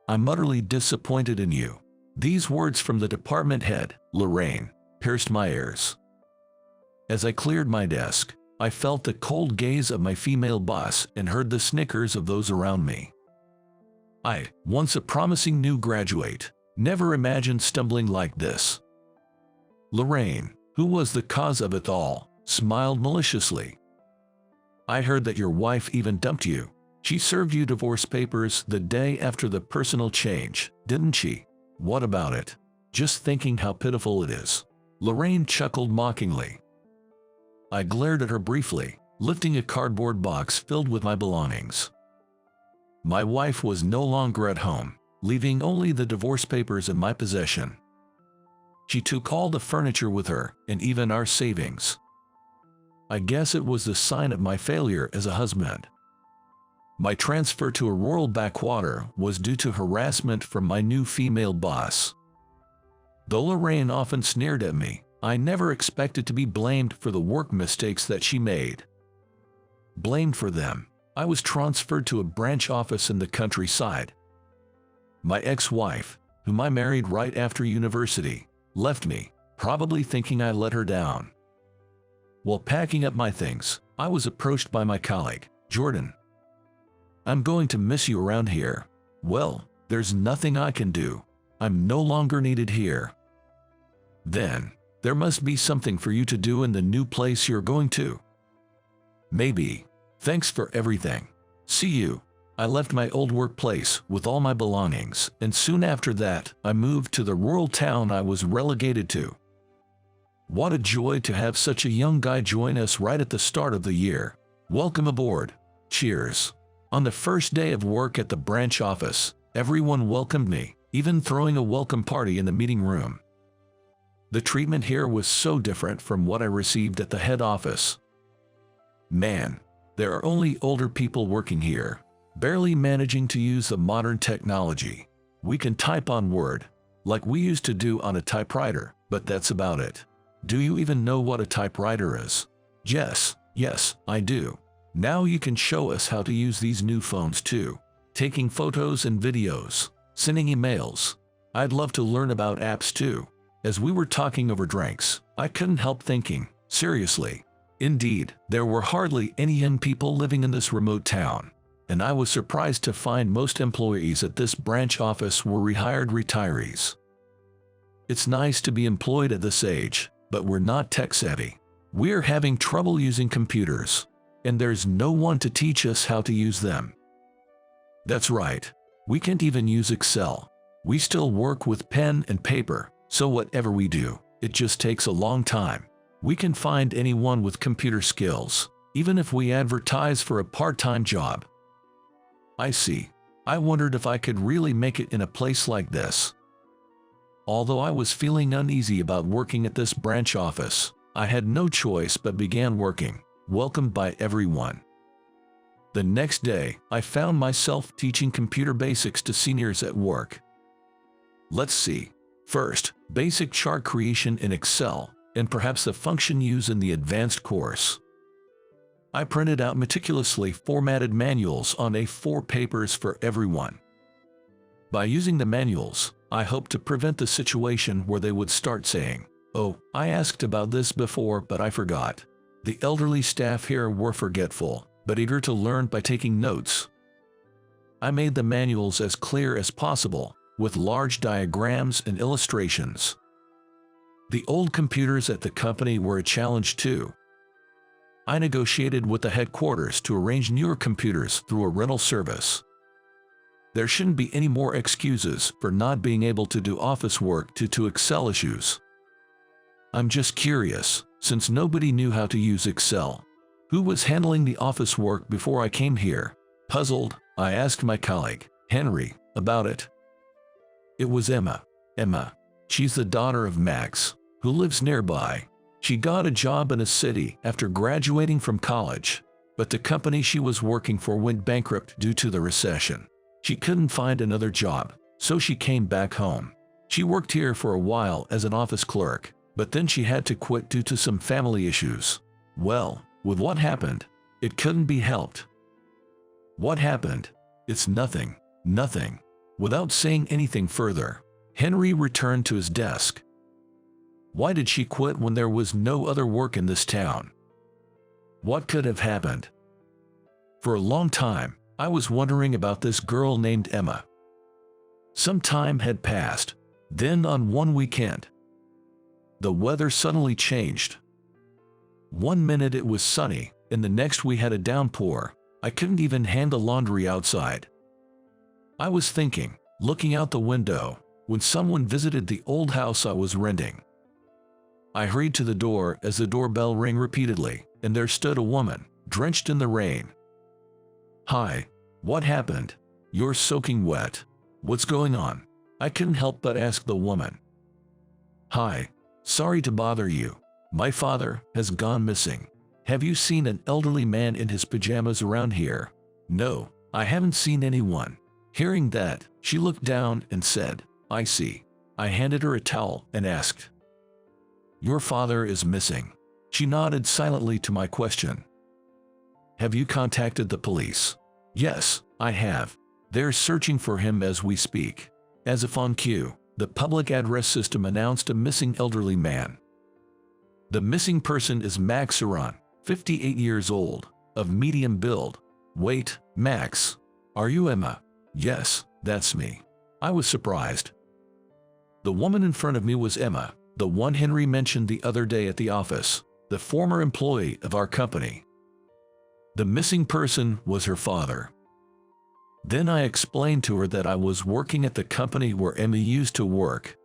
I'm utterly disappointed in you." These words from the department head, Lorraine, pierced my ears. As I cleared my desk, I felt the cold gaze of my female boss and heard the snickers of those around me. I, once a promising new graduate, never imagined stumbling like this. Lorraine, who was the cause of it all, smiled maliciously. "I heard that your wife even dumped you. She served you divorce papers the day after the personal change, didn't she? What about it? Just thinking how pitiful it is." Lorraine chuckled mockingly. I glared at her briefly, lifting a cardboard box filled with my belongings. My wife was no longer at home, leaving only the divorce papers in my possession. She took all the furniture with her, and even our savings. I guess it was the sign of my failure as a husband. My transfer to a rural backwater was due to harassment from my new female boss. Though Lorraine often sneered at me, I never expected to be blamed for the work mistakes that she made. Blamed for them, I was transferred to a branch office in the countryside. My ex-wife, whom I married right after university, left me, probably thinking I let her down. While packing up my things, I was approached by my colleague, Jordan. "I'm going to miss you around here." "Well, there's nothing I can do. I'm no longer needed here." "Then, there must be something for you to do in the new place you're going to." "Maybe. Thanks for everything. See you." I left my old workplace with all my belongings, and soon after that, I moved to the rural town I was relegated to. What a joy to have such a young guy join us right at the start of the year. "Welcome aboard. Cheers." On the first day of work at the branch office, everyone welcomed me, even throwing a welcome party in the meeting room. The treatment here was so different from what I received at the head office. Man, there are only older people working here, barely managing to use the modern technology. We can type on Word, like we used to do on a typewriter, but that's about it. Do you even know what a typewriter is? Yes, I do. Now you can show us how to use these new phones too. Taking photos and videos, sending emails. I'd love to learn about apps too. As we were talking over drinks, I couldn't help thinking, seriously. Indeed, there were hardly any young people living in this remote town, and I was surprised to find most employees at this branch office were rehired retirees. It's nice to be employed at this age, but we're not tech-savvy. We're having trouble using computers, and there's no one to teach us how to use them. That's right, we can't even use Excel. We still work with pen and paper, so whatever we do, it just takes a long time. We can find anyone with computer skills, even if we advertise for a part-time job. I see. I wondered if I could really make it in a place like this. Although I was feeling uneasy about working at this branch office, I had no choice but began working, welcomed by everyone. The next day, I found myself teaching computer basics to seniors at work. Let's see. First, basic chart creation in Excel, and perhaps the function used in the advanced course. I printed out meticulously formatted manuals on A4 papers for everyone. By using the manuals, I hoped to prevent the situation where they would start saying, "Oh, I asked about this before, but I forgot." The elderly staff here were forgetful, but eager to learn by taking notes. I made the manuals as clear as possible, with large diagrams and illustrations. The old computers at the company were a challenge too. I negotiated with the headquarters to arrange newer computers through a rental service. There shouldn't be any more excuses for not being able to do office work due to Excel issues. I'm just curious, since nobody knew how to use Excel. Who was handling the office work before I came here? Puzzled, I asked my colleague, Henry, about it. It was Emma. She's the daughter of Max, who lives nearby. She got a job in a city after graduating from college, but the company she was working for went bankrupt due to the recession. She couldn't find another job, so she came back home. She worked here for a while as an office clerk, but then she had to quit due to some family issues. Well, with what happened, it couldn't be helped. What happened? It's nothing. Without saying anything further, Henry returned to his desk. Why did she quit when there was no other work in this town? What could have happened? For a long time, I was wondering about this girl named Emma. Some time had passed. Then on one weekend, the weather suddenly changed. One minute it was sunny, and the next we had a downpour. I couldn't even handle laundry outside. I was thinking, looking out the window, when someone visited the old house I was renting. I hurried to the door as the doorbell rang repeatedly, and there stood a woman, drenched in the rain. "Hi, what happened? You're soaking wet. What's going on?" I couldn't help but ask the woman. "Hi, sorry to bother you. My father has gone missing. Have you seen an elderly man in his pajamas around here?" "No, I haven't seen anyone." Hearing that, she looked down and said, "I see." I handed her a towel and asked, "Your father is missing." She nodded silently to my question. "Have you contacted the police?" "Yes, I have. They're searching for him as we speak." As if on cue, the public address system announced a missing elderly man. The missing person is Max Saran, 58 years old, of medium build. "Wait, Max, are you Emma?" "Yes, that's me." I was surprised. The woman in front of me was Emma, the one Henry mentioned the other day at the office, the former employee of our company. The missing person was her father. Then I explained to her that I was working at the company where Emma used to work.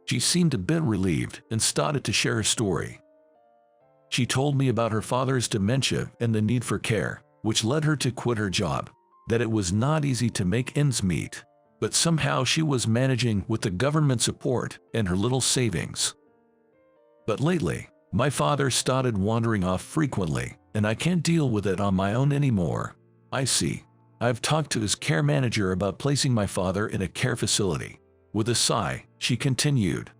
She seemed a bit relieved and started to share her story. She told me about her father's dementia and the need for care, which led her to quit her job, that it was not easy to make ends meet, but somehow she was managing with the government support and her little savings. But lately, my father started wandering off frequently, and I can't deal with it on my own anymore. "I see. I've talked to his care manager about placing my father in a care facility." With a sigh, she continued,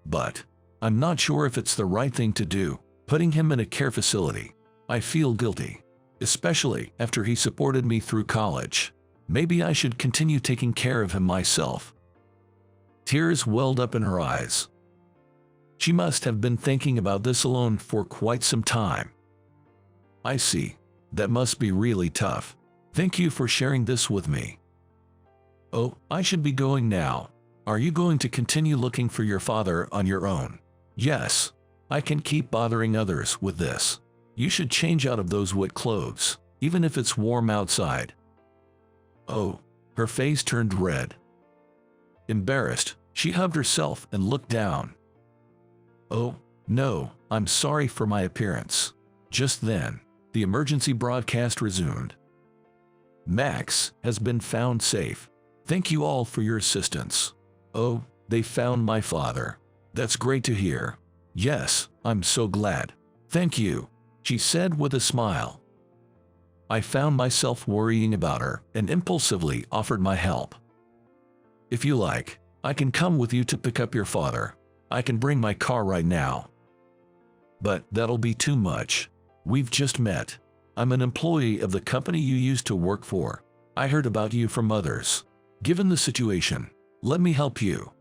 "But I'm not sure if it's the right thing to do, putting him in a care facility. I feel guilty, especially after he supported me through college. Maybe I should continue taking care of him myself." Tears welled up in her eyes. She must have been thinking about this alone for quite some time. "I see. That must be really tough. Thank you for sharing this with me." "Oh, I should be going now. Are you going to continue looking for your father on your own?" "Yes. I can keep bothering others with this. You should change out of those wet clothes, even if it's warm outside." "Oh." Her face turned red. Embarrassed, she hugged herself and looked down. "Oh, no, I'm sorry for my appearance." Just then, the emergency broadcast resumed. "Max has been found safe. Thank you all for your assistance." "Oh, they found my father. That's great to hear." "Yes, I'm so glad. Thank you," she said with a smile. I found myself worrying about her and impulsively offered my help. "If you like, I can come with you to pick up your father. I can bring my car right now." "But that'll be too much. We've just met. I'm an employee of the company you used to work for. I heard about you from others. Given the situation, let me help you."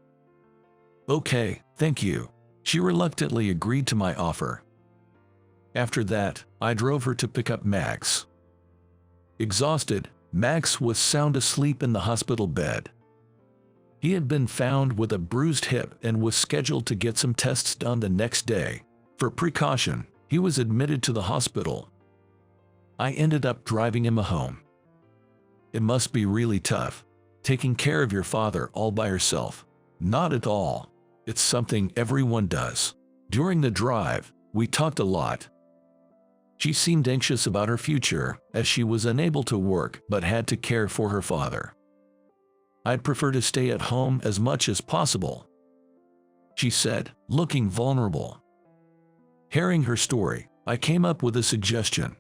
"Okay, thank you." She reluctantly agreed to my offer. After that, I drove her to pick up Max. Exhausted, Max was sound asleep in the hospital bed. He had been found with a bruised hip and was scheduled to get some tests done the next day. For precaution, he was admitted to the hospital. I ended up driving him home. It must be really tough, taking care of your father all by yourself. Not at all. It's something everyone does. During the drive, we talked a lot. She seemed anxious about her future, as she was unable to work but had to care for her father. "I'd prefer to stay at home as much as possible," she said, looking vulnerable. Hearing her story, I came up with a suggestion.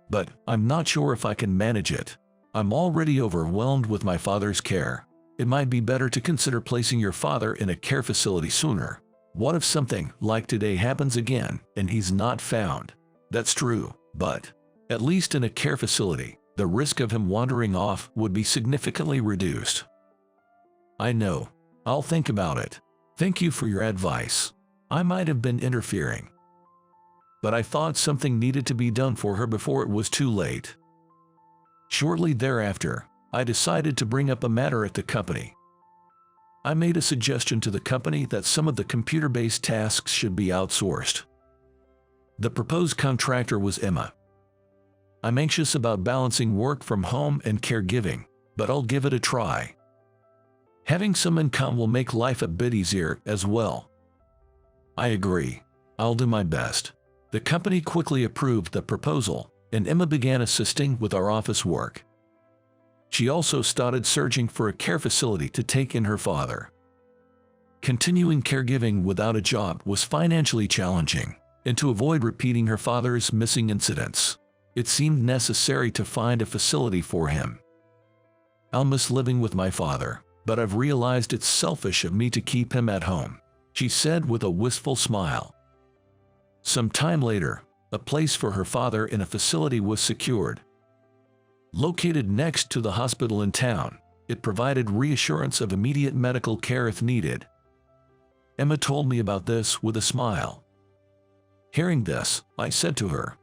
"But I'm not sure if I can manage it. I'm already overwhelmed with my father's care. It might be better to consider placing your father in a care facility sooner. What if something like today happens again and he's not found?" "That's true, but at least in a care facility, the risk of him wandering off would be significantly reduced. I know. I'll think about it. Thank you for your advice. I might have been interfering, but I thought something needed to be done for her before it was too late. Shortly thereafter, I decided to bring up a matter at the company. I made a suggestion to the company that some of the computer-based tasks should be outsourced. The proposed contractor was Emma. I'm anxious about balancing work from home and caregiving, but I'll give it a try. Having some income will make life a bit easier as well. I agree. I'll do my best. The company quickly approved the proposal, and Emma began assisting with our office work. She also started searching for a care facility to take in her father. Continuing caregiving without a job was financially challenging, and to avoid repeating her father's missing incidents, it seemed necessary to find a facility for him. I'll miss living with my father, but I've realized it's selfish of me to keep him at home, she said with a wistful smile. Some time later, a place for her father in a facility was secured. Located next to the hospital in town, it provided reassurance of immediate medical care if needed. Emma told me about this with a smile. Hearing this, I said to her,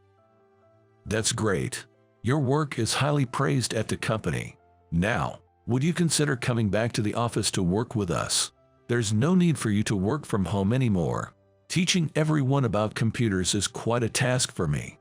"That's great. Your work is highly praised at the company. Now, would you consider coming back to the office to work with us? There's no need for you to work from home anymore. Teaching everyone about computers is quite a task for me."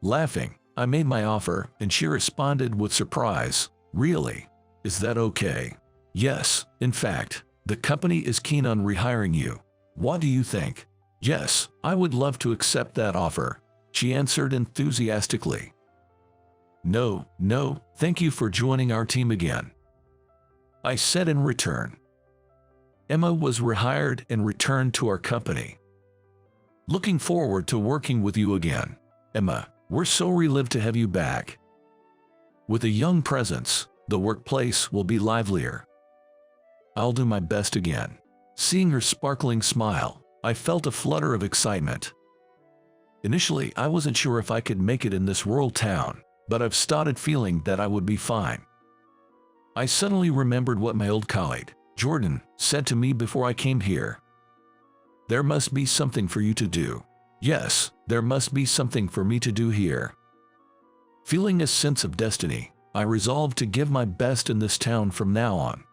Laughing, I made my offer, and she responded with surprise, "Really? Is that okay?" "Yes, in fact, the company is keen on rehiring you. What do you think?" "Yes, I would love to accept that offer," she answered enthusiastically. No, thank you for joining our team again," I said in return. Emma was rehired and returned to our company. "Looking forward to working with you again, Emma. We're so relieved to have you back. With a young presence, the workplace will be livelier." "I'll do my best again." Seeing her sparkling smile, I felt a flutter of excitement. Initially, I wasn't sure if I could make it in this rural town, but I've started feeling that I would be fine. I suddenly remembered what my old colleague, Jordan, said to me before I came here. "There must be something for you to do." Yes, there must be something for me to do here. Feeling a sense of destiny, I resolved to give my best in this town from now on.